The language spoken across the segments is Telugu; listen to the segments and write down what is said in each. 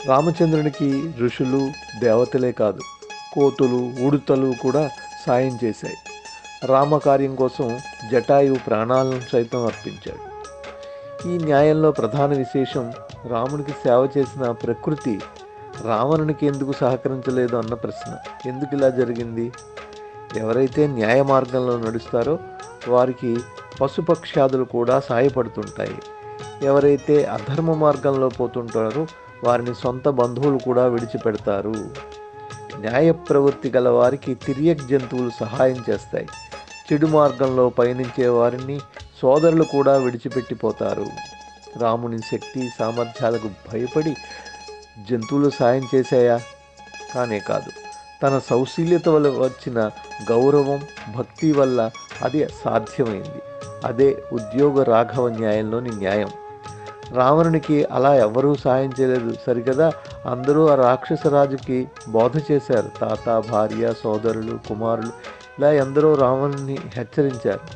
రామచంద్రునికి ఋషులు, దేవతలే కాదు, కోతులు, ఉడుతలు కూడా సాయం చేశాయి. రామకార్యం కోసం జటాయువు ప్రాణాలను సైతం అర్పించాడు. ఈ న్యాయంలో ప్రధాన విశేషం రామునికి సేవ చేసిన ప్రకృతి రావణునికి ఎందుకు సహకరించలేదు అన్న ప్రశ్న. ఎందుకు ఇలా జరిగింది? ఎవరైతే న్యాయ మార్గంలో నడుస్తారో వారికి పశుపక్ష్యాదులు కూడా సహాయపడుతుంటాయి. ఎవరైతే అధర్మ మార్గంలో పోతుంటారో వారిని సొంత బంధువులు కూడా విడిచిపెడతారు. న్యాయ ప్రవృత్తి గల వారికి తిర్యక్ జంతువులు సహాయం చేస్తాయి. చెడు మార్గంలో పయనించే వారిని సోదరులు కూడా విడిచిపెట్టిపోతారు. రాముని శక్తి సామర్థ్యాలకు భయపడి జంతువులు సాయం చేశాయా? కానే కాదు. తన సౌశీల్యత వల్ల వచ్చిన గౌరవం, భక్తి వల్ల అది సాధ్యమైంది. అదే ఉద్యోగ రాఘవ న్యాయంలోని న్యాయం. రావణునికి అలా ఎవరూ సాయం చేయలేదు సరికదా. అందరూ ఆ రాక్షసరాజుకి బోధ చేశారు. తాత, భార్య, సోదరులు, కుమారులు ఇలా ఎందరో రావణుని హెచ్చరించారు.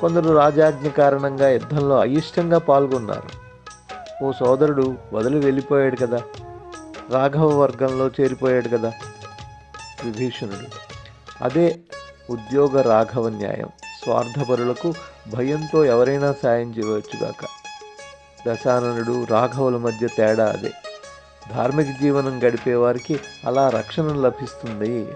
కొందరు రాజాజ్ఞ కారణంగా యుద్ధంలో అయిష్టంగా పాల్గొన్నారు. ఓ సోదరుడు వదిలి వెళ్ళిపోయాడు కదా, రాఘవ వర్గంలో చేరిపోయాడు కదా విభీషణుడు. అదే ఉద్యోగ రాఘవ న్యాయం. స్వార్థపరులకు భయంతో ఎవరైనా సాయం చేయవచ్చుగాక. దశాననుడు, రాఘవుల మధ్య తేడా అదే. ధార్మిక జీవనం గడిపేవారికి అలా రక్షణ లభిస్తుంది.